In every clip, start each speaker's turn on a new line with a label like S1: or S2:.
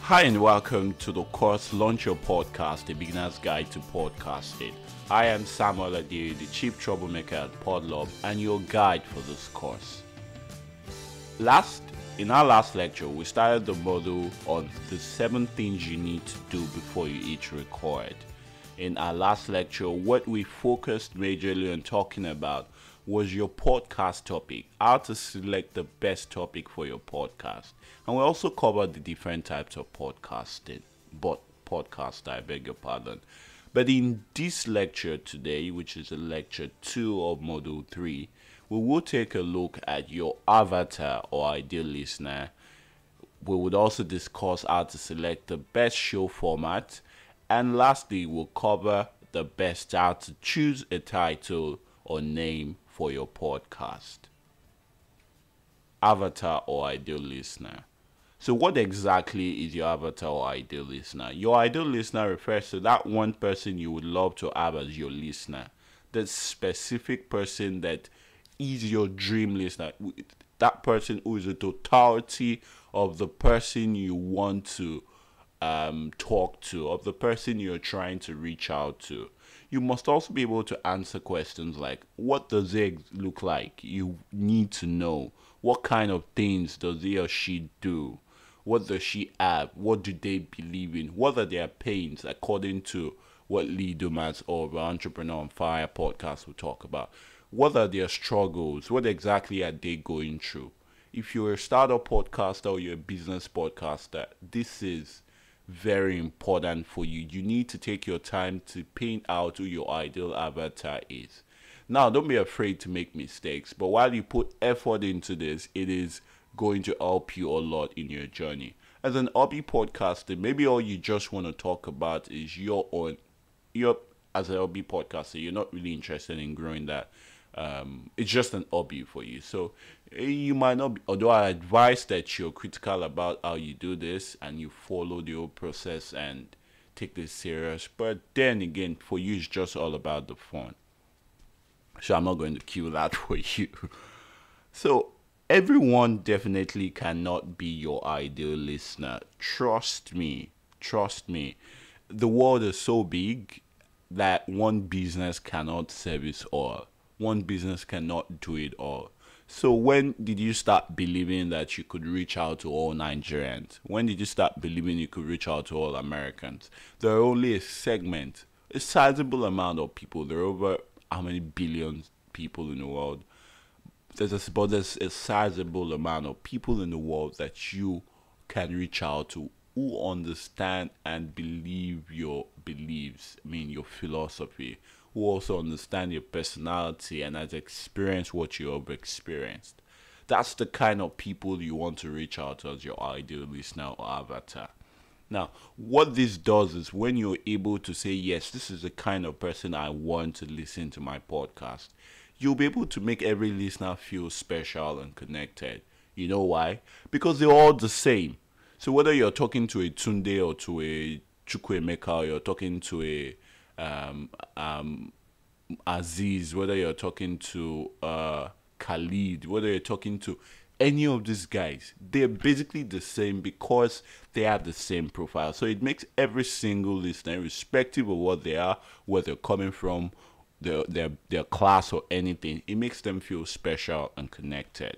S1: Hi and welcome to the course Launch Your Podcast, a beginner's guide to podcasting. I am Samuel Adiri, the chief troublemaker at Podlove and your guide for this course. In our last lecture, we started the model on the 7 things you need to do before you hit record. In our last lecture, what we focused majorly on talking about was your podcast topic, how to select the best topic for your podcast. And we also covered the different types of I beg your pardon. But in this lecture today, which is lecture 2 of module 3, we will take a look at your avatar or ideal listener. We would also discuss how to select the best show format. And lastly, we'll cover the best how to choose a title or name for your podcast. Avatar or ideal listener. So what exactly is your avatar or ideal listener? Your ideal listener refers to that one person you would love to have as your listener. That specific person that is your dream listener. That person who is the totality of the person you want to talk to, of the person you're trying to reach out to. You must also be able to answer questions like, what does it look like? You need to know. What kind of things does he or she do? What does she have? What do they believe in? What are their pains according to what Lee Dumas or the Entrepreneur on Fire podcast will talk about? What are their struggles? What exactly are they going through? If you're a startup podcaster or you're a business podcaster, this is very important for you. You need to take your time to paint out who your ideal avatar is. Now, don't be afraid to make mistakes, but while you put effort into this, it is going to help you a lot in your journey. As an hobby podcaster, maybe all you just want to talk about is as a hobby podcaster, you're not really interested in growing that. It's just an hobby for you. So you might not be, although I advise that you're critical about how you do this and you follow the whole process and take this serious. But then again, for you, it's just all about the fun. So I'm not going to kill that for you. So everyone definitely cannot be your ideal listener. Trust me. The world is so big that one business cannot service all. One business cannot do it all. So when did you start believing that you could reach out to all Nigerians? When did you start believing you could reach out to all Americans? There are only a sizable amount of people. There are over how many billions people in the world? There's a sizable amount of people in the world that you can reach out to who understand and believe your beliefs, your philosophy, who also understand your personality and has experienced what you have experienced. That's the kind of people you want to reach out to as your ideal listener or avatar. Now, what this does is when you're able to say, yes, this is the kind of person I want to listen to my podcast, you'll be able to make every listener feel special and connected. You know why? Because they're all the same. So whether you're talking to a Tunde or to a Chukwemeka, or you're talking to a Aziz, whether you're talking to Khalid, whether you're talking to any of these guys, they're basically the same because they have the same profile. So it makes every single listener, irrespective of what they are, where they're coming from, their class or anything, it makes them feel special and connected.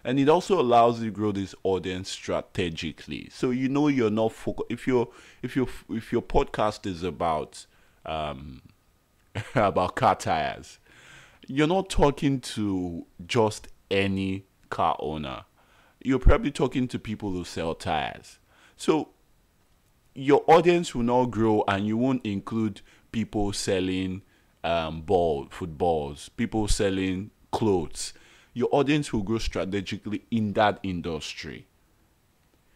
S1: And it also allows you to grow this audience strategically. So you're not focused. If your podcast is about about car tires, you're not talking to just any car owner. You're probably talking to people who sell tires. So your audience will not grow, and you won't include people selling footballs, people selling clothes. Your audience will grow strategically in that industry.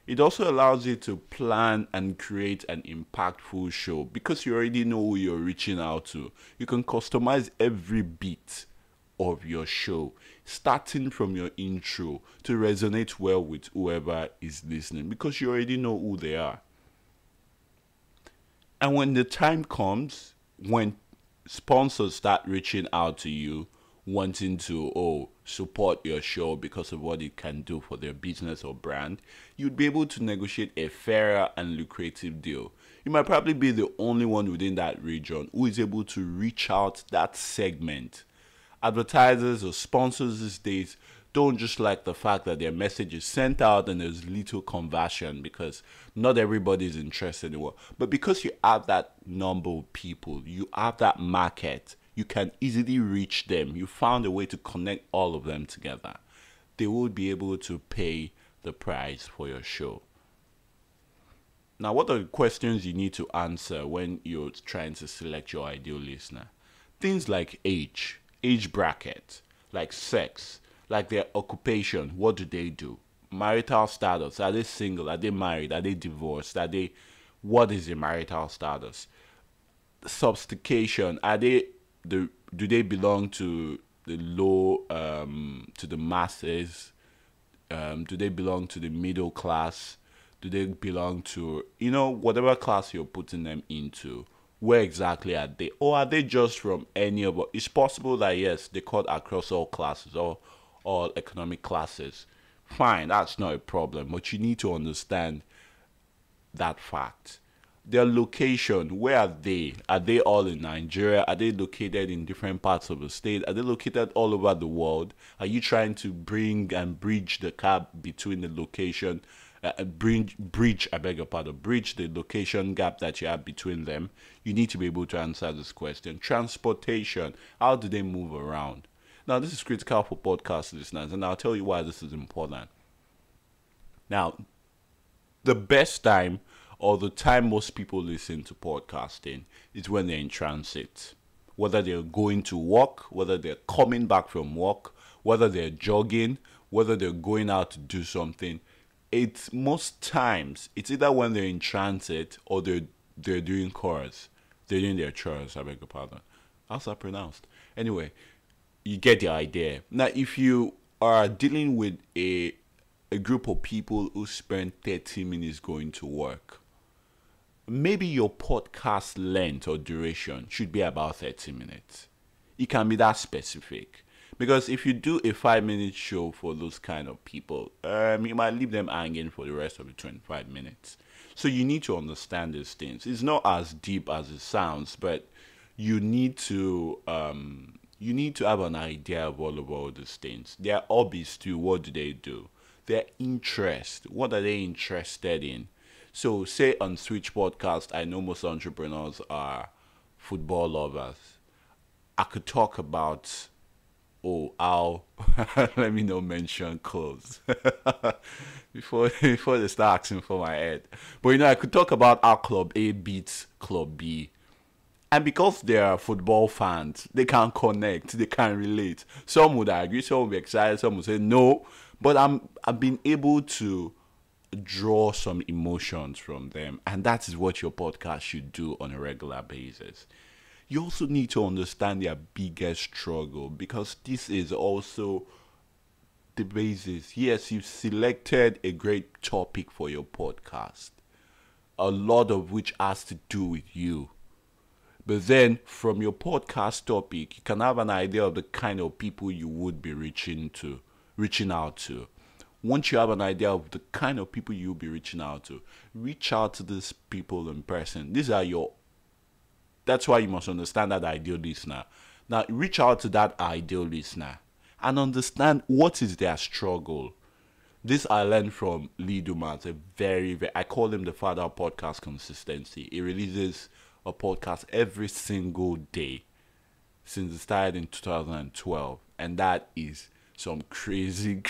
S1: It also allows you to plan and create an impactful show because you already know who you're reaching out to. You can customize every bit of your show, starting from your intro, to resonate well with whoever is listening because you already know who they are. And when the time comes, when sponsors start reaching out to you, wanting to support your show because of what it can do for their business or brand, you'd be able to negotiate a fairer and lucrative deal. You might probably be the only one within that region who is able to reach out that segment. Advertisers or sponsors these days don't just like the fact that their message is sent out and there's little conversion because not everybody is interested in what. But because you have that number of people, you have that market, you can easily reach them. You found a way to connect all of them together. They will be able to pay the price for your show. Now, what are the questions you need to answer when you're trying to select your ideal listener? Things like age bracket, like sex, like their occupation, what do they do? Marital status, are they single? Are they married? Are they divorced? What is their marital status? Sophistication, do they belong to the low, to the masses? Do they belong to the middle class? Do they belong to, whatever class you're putting them into? Where exactly are they? Or are they just from any of it? It's possible that, yes, they cut across all classes or all economic classes. Fine, that's not a problem. But you need to understand that fact. Their location, where are they? Are they all in Nigeria? Are they located in different parts of the state? Are they located all over the world? Are you trying to bring and bridge the gap between the location, bridge the location gap that you have between them? You need to be able to answer this question. Transportation, how do they move around? Now, this is critical for podcast listeners, and I'll tell you why this is important. Now, the best time or the time most people listen to podcasting is when they're in transit. Whether they're going to work, whether they're coming back from work, whether they're jogging, whether they're going out to do something. It's most times, it's either when they're in transit or they're doing chores. They're doing their chores, I beg your pardon. How's that pronounced? Anyway, you get the idea. Now, if you are dealing with a group of people who spend 30 minutes going to work, maybe your podcast length or duration should be about 30 minutes. It can be that specific. Because if you do a 5-minute show for those kind of people, you might leave them hanging for the rest of the 25 minutes. So you need to understand these things. It's not as deep as it sounds, but you need to have an idea of all these things. Their hobbies too, what do they do? Their interest, what are they interested in? So say on Switch Podcast, I know most entrepreneurs are football lovers. I could talk about how let me not mention clothes before they start asking for my head. But I could talk about how Club A beats Club B. And because they are football fans, they can connect, they can relate. Some would agree, some would be excited, some would say no. But I've been able to draw some emotions from them. And that is what your podcast should do on a regular basis. You also need to understand their biggest struggle, because this is also the basis. Yes, you've selected a great topic for your podcast, a lot of which has to do with you. But then from your podcast topic, you can have an idea of the kind of people you would be reaching out to. Once you have an idea of the kind of people you'll be reaching out to, reach out to these people in person. That's why you must understand that ideal listener. Now, reach out to that ideal listener and understand what is their struggle. This I learned from Lee Dumas, I call him the father of podcast consistency. He releases a podcast every single day since it started in 2012. And that is some crazy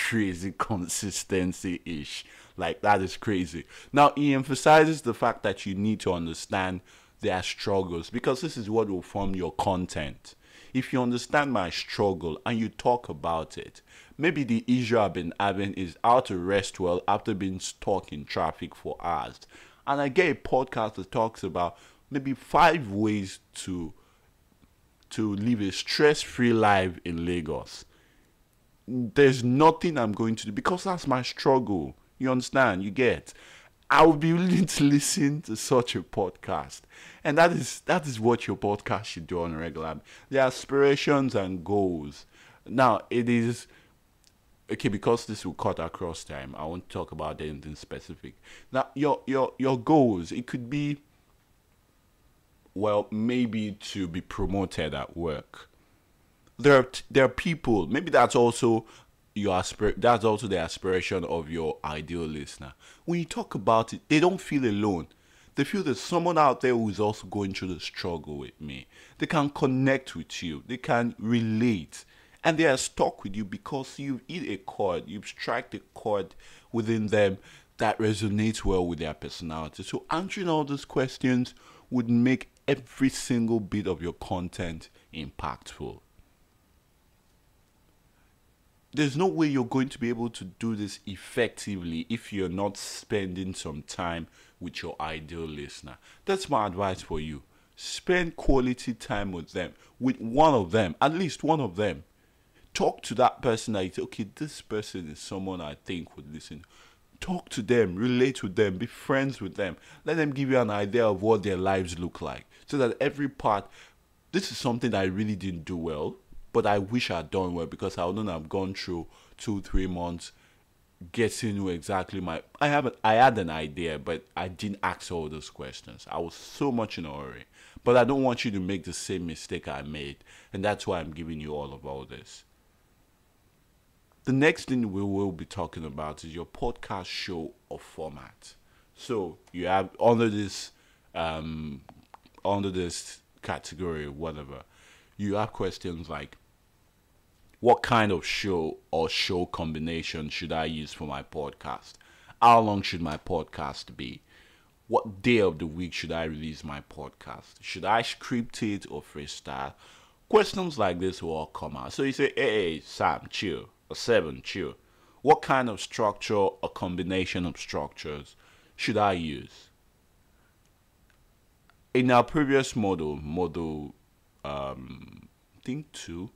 S1: consistency-ish. Like, that is crazy. Now, he emphasizes the fact that you need to understand their struggles, because this is what will form your content. If you understand my struggle and you talk about it, maybe the issue I've been having is how to rest well after being stuck in traffic for hours. And I get a podcast that talks about maybe 5 ways to live a stress-free life in Lagos. There's nothing I'm going to do because that's my struggle. You understand? You get? I would be willing to listen to such a podcast. And that is what your podcast should do on a regular basis. The aspirations and goals. Now, it is okay because this will cut across time. I won't talk about anything specific. Now, your goals, it could be, well, maybe to be promoted at work. There are people, maybe that's also that's also the aspiration of your ideal listener. When you talk about it, they don't feel alone. They feel there's someone out there who is also going through the struggle with me. They can connect with you, they can relate, and they are stuck with you because you've hit a chord, you've struck a chord within them that resonates well with their personality. So answering all those questions would make every single bit of your content impactful. There's no way you're going to be able to do this effectively if you're not spending some time with your ideal listener. That's my advice for you. Spend quality time with them, with one of them, at least one of them. Talk to that person that you say, okay, this person is someone I think would listen. Talk to them, relate with them, be friends with them. Let them give you an idea of what their lives look like. So that every part, this is something that I really didn't do well, but I wish I'd done well because I wouldn't have gone through 2-3 months getting who exactly I had an idea, but I didn't ask all those questions. I was so much in a hurry. But I don't want you to make the same mistake I made. And that's why I'm giving you all this. The next thing we will be talking about is your podcast show or format. So you have under this category, whatever, you have questions like, what kind of show or show combination should I use for my podcast? How long should my podcast be? What day of the week should I release my podcast? Should I script it or freestyle? Questions like this will all come out. So you say, hey, Sam, chill. Or Seven, chill. What kind of structure or combination of structures should I use? In our previous model, I think 2,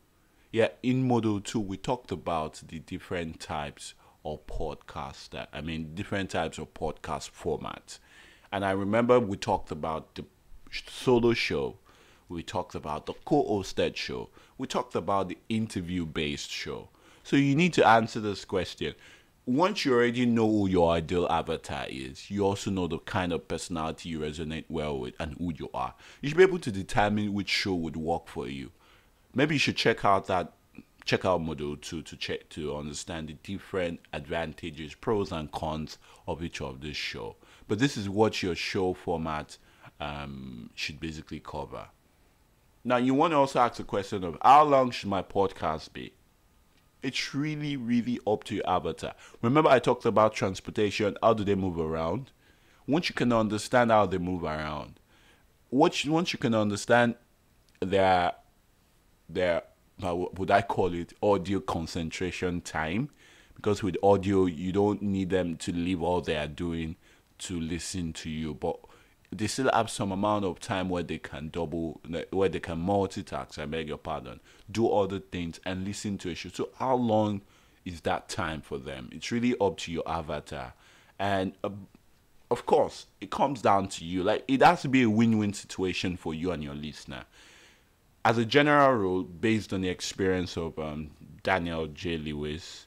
S1: yeah, in model 2, we talked about the different types of different types of podcast formats. And I remember we talked about the solo show, we talked about the co-hosted show, we talked about the interview-based show. So you need to answer this question. Once you already know who your ideal avatar is, you also know the kind of personality you resonate well with and who you are. You should be able to determine which show would work for you. Maybe you should check out model 2 to understand the different advantages, pros and cons of each of this show. But this is what your show format should basically cover. Now you want to also ask the question of how long should my podcast be? It's really, really up to your avatar. Remember I talked about transportation, how do they move around? Once you can understand how they move around, once you can understand their would I call it audio concentration time, because with audio you don't need them to leave all they are doing to listen to you, but they still have some amount of time where they can multitask, I beg your pardon, do other things and listen to a show. So how long is that time for them? It's really up to your avatar. And of course, it comes down to you. Like, it has to be a win-win situation for you and your listener. As a general rule, based on the experience of Daniel J. Lewis,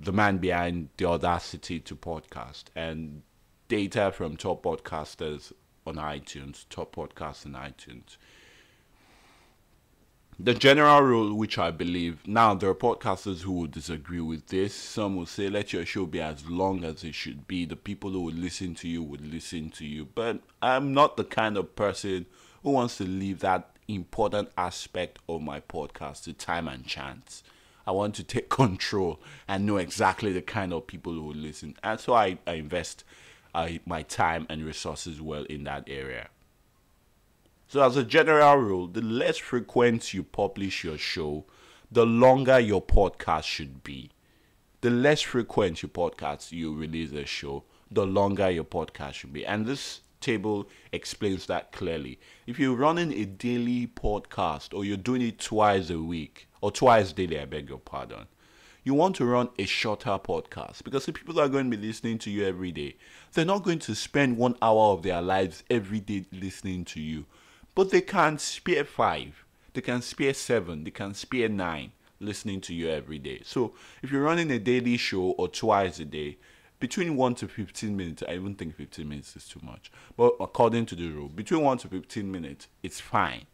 S1: the man behind the Audacity to Podcast, and data from top podcasts on iTunes, the general rule, which I believe, now there are podcasters who will disagree with this. Some will say, let your show be as long as it should be. The people who would listen to you. But I'm not the kind of person who wants to leave that important aspect of my podcast to time and chance. I want to take control and know exactly the kind of people who will listen. And so I invest my time and resources well in that area. So as a general rule, the less frequent you publish your show, the longer your podcast should be. The less frequent you release a show, the longer your podcast should be. And this table explains that clearly. If you're running a daily podcast, or you're doing it twice a week, or twice daily, I beg your pardon, you want to run a shorter podcast, because the people that are going to be listening to you every day, they're not going to spend 1 hour of their lives every day listening to you. But they can spare 5, they can spare 7, they can spare 9. listening to you every day. So if you're running a daily show or twice a day, between 1 to 15 minutes, I even think 15 minutes is too much. But according to the rule, between 1 to 15 minutes, it's fine.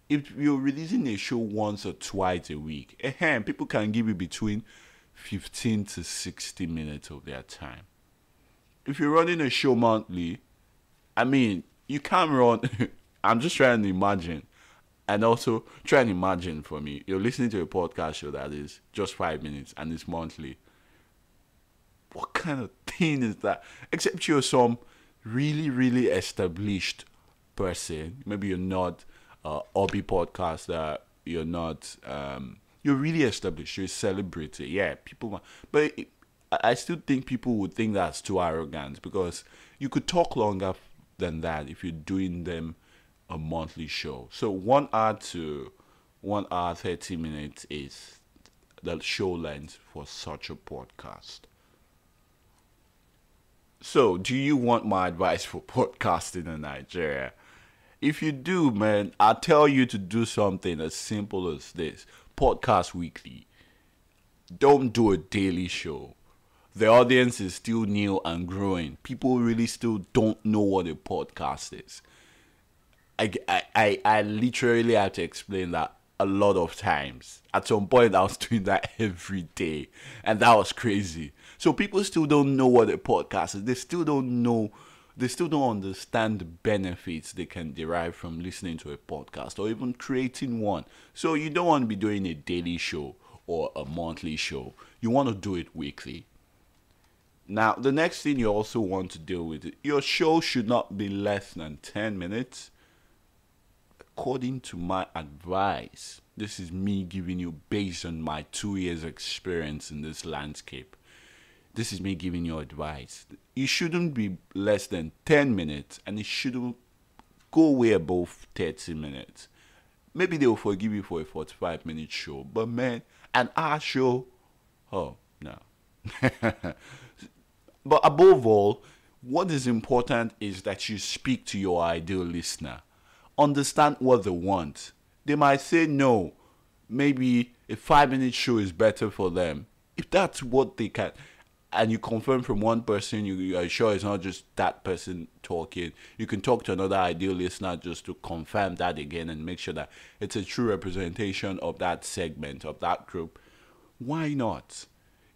S1: If you're releasing a show once or twice a week, people can give you between 15 to 60 minutes of their time. If you're running a show monthly, I mean, you can't run. I'm just trying to imagine. And also, try and imagine for me, you're listening to a podcast show that is just 5 minutes and it's monthly. What kind of thing is that? Except you're some really, really established person. Maybe you're not hobby podcaster. You're not. You're really established. You're a celebrity. Yeah, people. But I still think people would think that's too arrogant because you could talk longer than that if you're doing them a monthly show. So 1 hour to 1 hour 30 minutes is the show length for such a podcast. So, do you want my advice for podcasting in Nigeria? If you do, man, I'll tell you to do something as simple as this. Podcast weekly. Don't do a daily show. The audience is still new and growing. People really still don't know what a podcast is. I literally have to explain that a lot of times. At some point, I was doing that every day, and that was crazy. So people still don't know what a podcast is. They still don't know. They still don't understand the benefits they can derive from listening to a podcast or even creating one. So you don't want to be doing a daily show or a monthly show. You want to do it weekly. Now, the next thing you also want to deal with, your show should not be less than 10 minutes. According to my advice, this is me giving you based on my 2 years experience in this landscape. This is me giving you advice. You shouldn't be less than 10 minutes and it shouldn't go way above 30 minutes. Maybe they'll forgive you for a 45-minute show, but man, an hour show, oh, no. But above all, what is important is that you speak to your ideal listener. Understand what they want. They might say no. Maybe a 5-minute show is better for them. If that's what they can, and you confirm from one person, you are sure it's not just that person talking. You can talk to another ideal listener just to confirm that again and make sure that it's a true representation of that segment, of that group. Why not?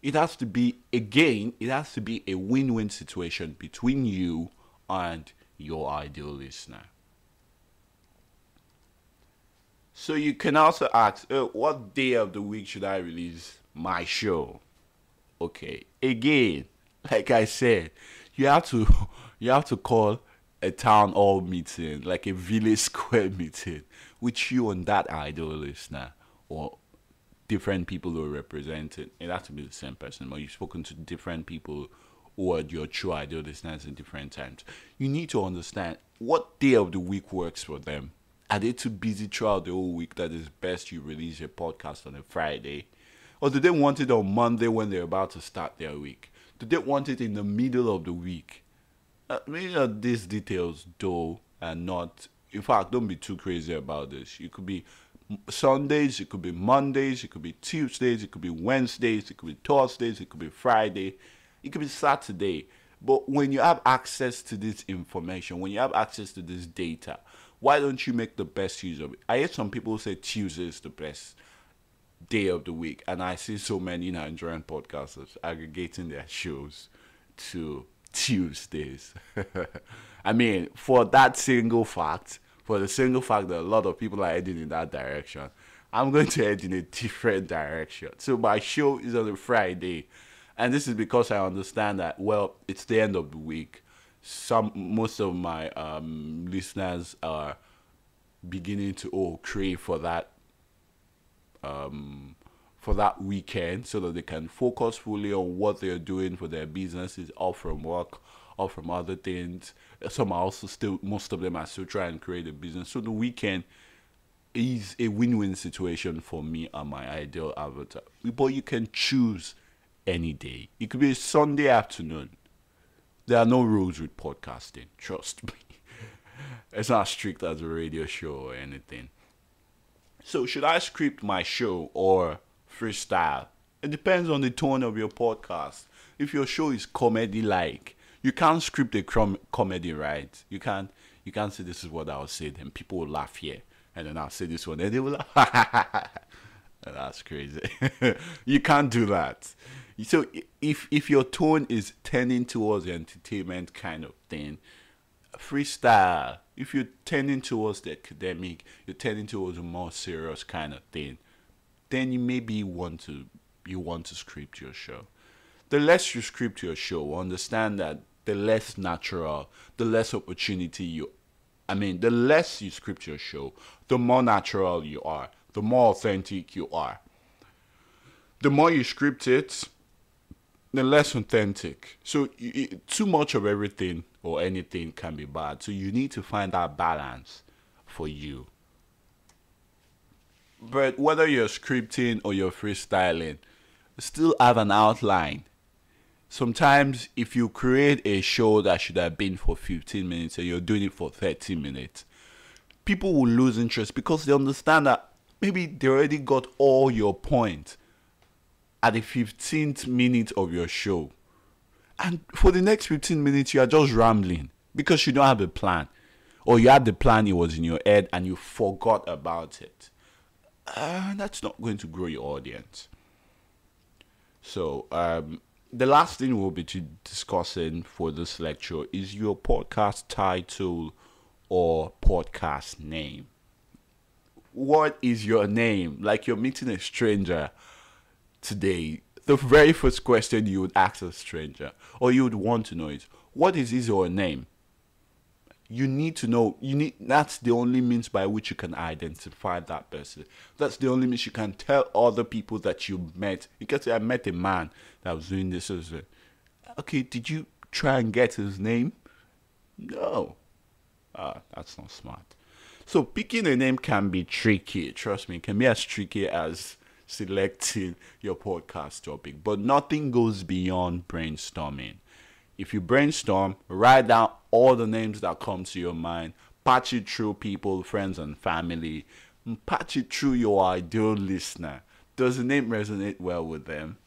S1: It has to be, again, it has to be a win-win situation between you and your ideal listener. So you can also ask, what day of the week should I release my show? Okay, again, like I said, you have to call a town hall meeting, like a village square meeting, with you and that ideal listener or different people who are represented. It has to be the same person, but you've spoken to different people who are your true ideal listeners at different times. You need to understand what day of the week works for them. Are they too busy throughout the whole week that it's best you release your podcast on a Friday? Or do they want it on Monday when they're about to start their week? Do they want it in the middle of the week? These details, though, are not... In fact, don't be too crazy about this. It could be Sundays, it could be Mondays, it could be Tuesdays, it could be Wednesdays, it could be Thursdays, it could be Friday, it could be Saturday. But when you have access to this information, when you have access to this data, why don't you make the best use of it? I hear some people say Tuesday is the best day of the week, and I see so many Nigerian podcasters aggregating their shows to Tuesdays. I mean, for the single fact that a lot of people are heading in that direction, I'm going to head in a different direction. So my show is on a Friday, and this is because I understand that, well, it's the end of the week. Most of my listeners are beginning to crave for that weekend so that they can focus fully on what they're doing for their businesses, off from work, off from other things. Some are also most of them are still trying to create a business. So the weekend is a win-win situation for me and my ideal avatar. But you can choose any day. It could be a Sunday afternoon. There are no rules with podcasting, trust me. It's not strict as a radio show or anything. So should I script my show or freestyle. It depends on the tone of your podcast. If your show is comedy like, you can't script a comedy, right? You can't say this is what I'll say, then people will laugh here. And then I'll say this one, and they will laugh. That's crazy. You can't do that. So if your tone is tending towards the entertainment kind of thing, freestyle. If you're tending towards the academic, you're tending towards a more serious kind of thing, then you want to script your show. The less you script your show, understand that the less natural, the less opportunity the less you script your show, the more natural you are, the more authentic you are. The more you script it, the less authentic. So too much of everything or anything can be bad. So you need to find that balance for you. But whether you're scripting or you're freestyling, still have an outline. Sometimes if you create a show that should have been for 15 minutes and you're doing it for 30 minutes, people will lose interest because they understand that maybe they already got all your points at the 15th minute of your show. And for the next 15 minutes, you are just rambling because you don't have a plan. Or you had the plan, it was in your head, and you forgot about it. That's not going to grow your audience. So, the last thing we'll be discussing for this lecture is your podcast title or podcast name. What is your name? Like you're meeting a stranger today. The very first question you would ask a stranger, or you would want to know, is what is his or her name? You need to know. That's the only means by which you can identify that person. That's the only means you can tell other people that you met. You can say, I met a man that was doing this. Okay, did you try and get his name? No. That's not smart. So picking a name can be tricky. Trust me, it can be as tricky as selecting your podcast topic. But nothing goes beyond brainstorming. If you brainstorm, write down all the names that come to your mind, patch it through people, friends, and family, and patch it through your ideal listener. Does the name resonate well with them?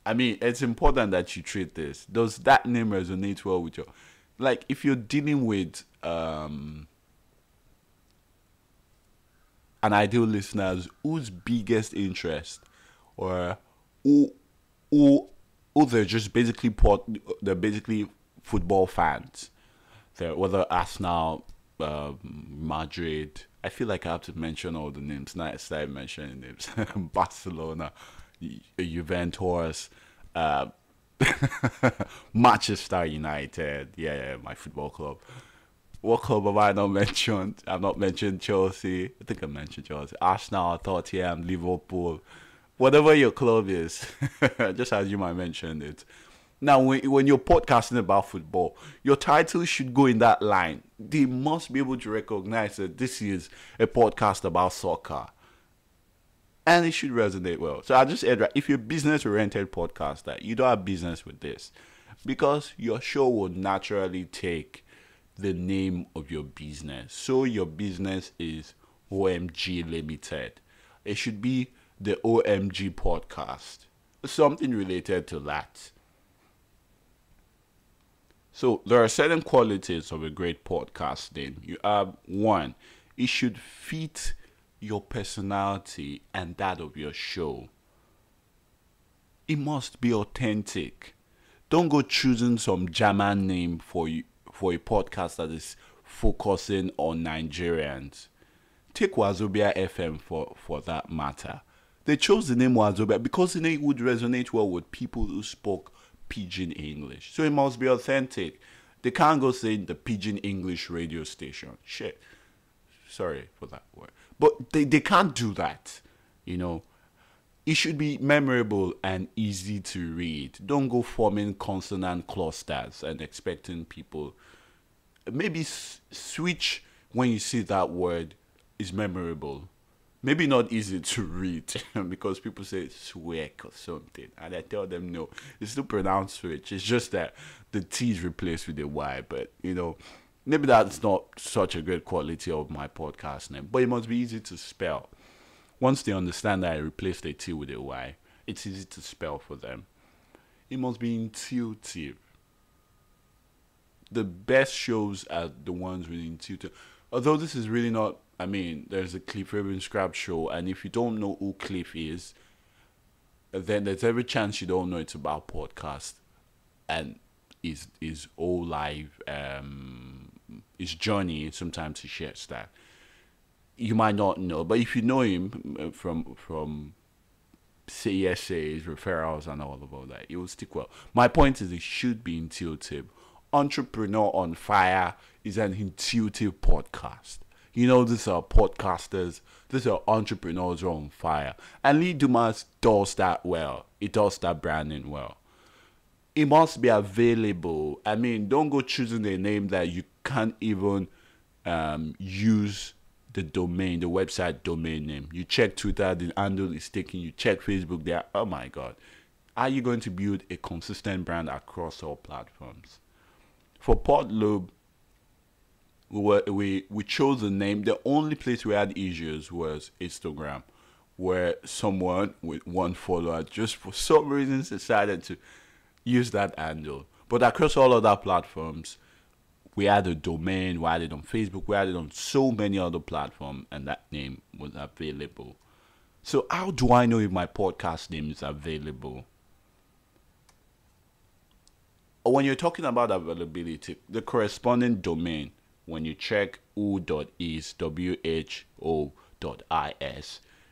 S1: I mean, it's important that you treat this. Does that name resonate well with you? Like, if you're dealing with an ideal listener whose biggest interest or who they're just basically football fans. They're whether Arsenal, Madrid. I feel like I have to mention all the names. Now I started mentioning names. Barcelona, Juventus, Manchester United. Yeah, my football club. What club have I not mentioned? I've not mentioned Chelsea. I think I mentioned Chelsea. Arsenal, Tottenham, Liverpool. Whatever your club is, just as you might mention it. Now, when you're podcasting about football, your title should go in that line. They must be able to recognize that this is a podcast about soccer. And it should resonate well. So I just said, if you're a business-oriented podcaster, you don't have business with this. Because your show will naturally take the name of your business. So your business is OMG Limited. It should be the OMG podcast. Something related to that. So there are certain qualities of a great podcasting. You have one, it should fit your personality and that of your show. It must be authentic. Don't go choosing some German name for a podcast that is focusing on Nigerians. Take Wazobia FM for that matter. They chose the name Wazobia because the name would resonate well with people who spoke Pidgin English. So it must be authentic. They can't go saying the Pidgin English radio station. Shit. Sorry for that word. But they can't do that. It should be memorable and easy to read. Don't go forming consonant clusters and expecting people. Maybe switch when you see that word is memorable. Maybe not easy to read because people say swag or something. And I tell them no, it's still pronounced switch. It's just that the T is replaced with a Y. But, maybe that's not such a good quality of my podcast name. But it must be easy to spell. Once they understand that I replaced a T with a Y, it's easy to spell for them. It must be intuitive. The best shows are the ones with intuitive. Although this is really not, I mean, there's a Cliff Ravenscraft show, and if you don't know who Cliff is, then there's every chance you don't know it's about podcast and his whole life, his journey. Sometimes he shares that. You might not know, but if you know him from CSAs, referrals, and all of all that, it will stick well. My point is, it should be intuitive. Entrepreneur on Fire is an intuitive podcast. You know, these are podcasters, these are entrepreneurs who are on fire. And Lee Dumas does that well. He does that branding well. It must be available. I mean, don't go choosing a name that you can't even use the domain, the website domain name. You check Twitter, the handle is taken. You check Facebook, there. Oh my God. Are you going to build a consistent brand across all platforms? For Podlobe, we chose a name. The only place we had issues was Instagram, where someone with one follower just for some reason decided to use that handle. But across all other platforms, we had a domain, we had it on Facebook, we had it on so many other platforms, and that name was available. So how do I know if my podcast name is available? When you're talking about availability, the corresponding domain, when you check who.is, who.is,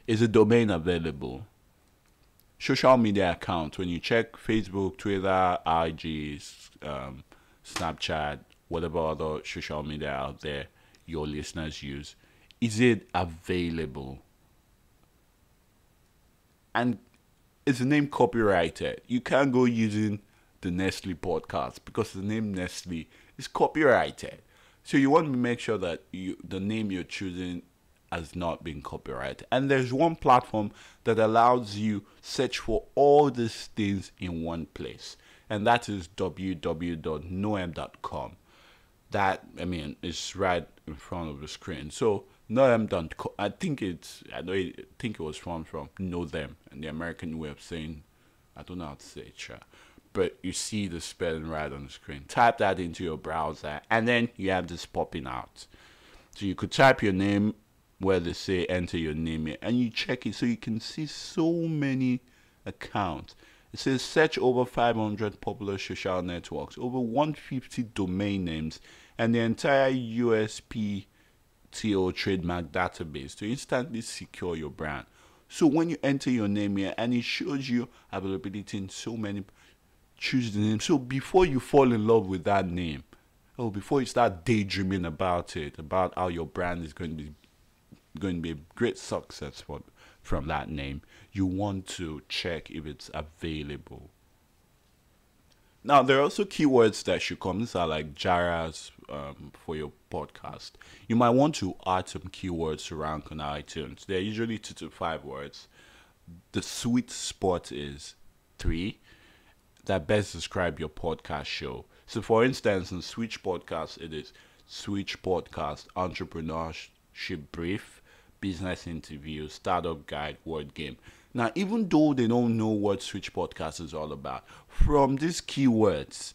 S1: is a domain available. Social media accounts, when you check Facebook, Twitter, IG, Snapchat, whatever other social media out there your listeners use, is it available? And is the name copyrighted? You can't go using the Nestle podcast because the name Nestle is copyrighted. So you want to make sure that the name you're choosing has not been copyrighted. And there's one platform that allows you search for all these things in one place, and that is www.noem.com. That, I mean, is right in front of the screen. So noem.com, I think it was from know them, and the American way of saying, I don't know how to say it, sure. But you see the spelling right on the screen. Type that into your browser, and then you have this popping out. So you could type your name where they say enter your name here, and you check it, so you can see so many accounts. It says search over 500 popular social networks, over 150 domain names, and the entire USPTO trademark database to instantly secure your brand. So when you enter your name here, and it shows you availability in so many, choose the name. So before you fall in love with that name, before you start daydreaming about it, about how your brand is going to be a great success from that name, you want to check if it's available. Now, there are also keywords that should come. These are like JARAs for your podcast. You might want to add some keywords to rank on iTunes. They're usually 2 to 5 words. The sweet spot is 3 that best describe your podcast show. So, for instance, in Switch Podcast, it is Switch Podcast, Entrepreneurship Brief, Business Interview, Startup Guide, Word Game. Now, even though they don't know what Switch Podcast is all about, from these keywords,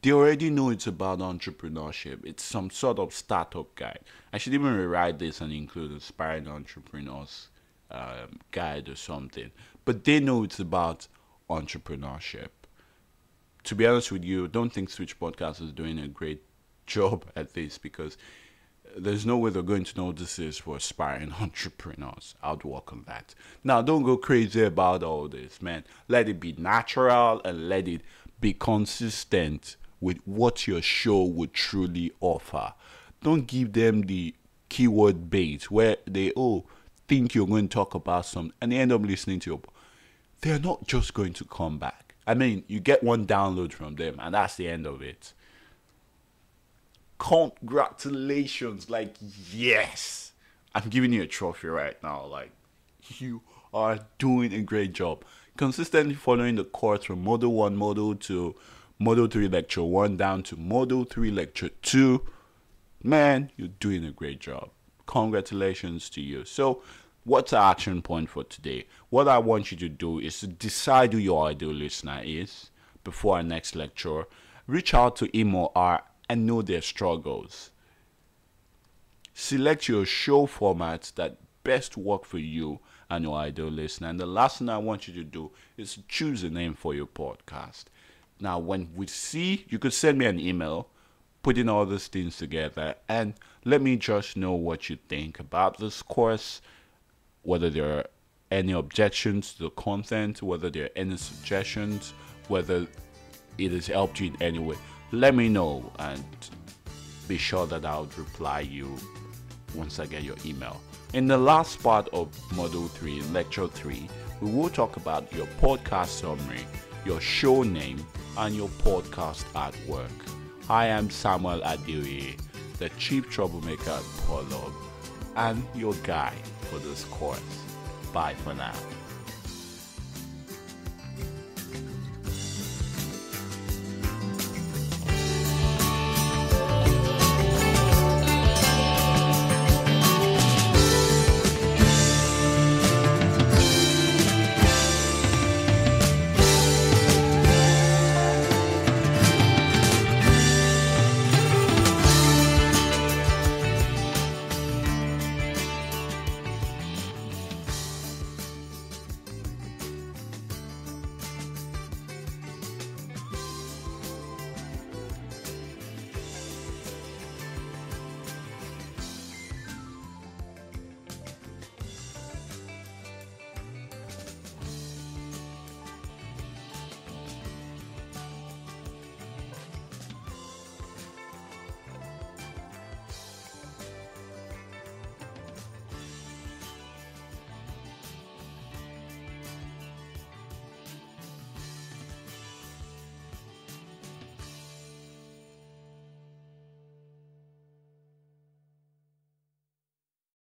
S1: they already know it's about entrepreneurship. It's some sort of startup guide. I should even rewrite this and include Aspiring Entrepreneurs guide or something. But they know it's about entrepreneurship. To be honest with you, don't think Switch Podcast is doing a great job at this, because there's no way they're going to know this is for aspiring entrepreneurs. I'll work on that. Now, don't go crazy about all this, man. Let it be natural and let it be consistent with what your show would truly offer. Don't give them the keyword bait where they think you're going to talk about something and they end up listening to you. They're not just going to come back. I mean, you get one download from them and that's the end of it. Congratulations, like, yes, I'm giving you a trophy right now. Like, you are doing a great job, consistently following the course from Model 1 Model to Model 3 Lecture 1 down to Model 3 Lecture 2. Man, you're doing a great job. Congratulations to you. So what's the action point for today? What I want you to do is to decide who your ideal listener is before our next lecture. Reach out to him or her and know their struggles. Select your show formats that best work for you and your ideal listener. And the last thing I want you to do is choose a name for your podcast. Now, when we see, you could send me an email putting all these things together and let me just know what you think about this course, whether there are any objections to the content, whether there are any suggestions, whether it has helped you in any way. Let me know and be sure that I'll reply you once I get your email. In the last part of Module 3, Lecture 3, we will talk about your podcast summary, your show name, and your podcast artwork. I am Samuel Adeoye, the Chief Troublemaker at Polog, and your guide for this course. Bye for now.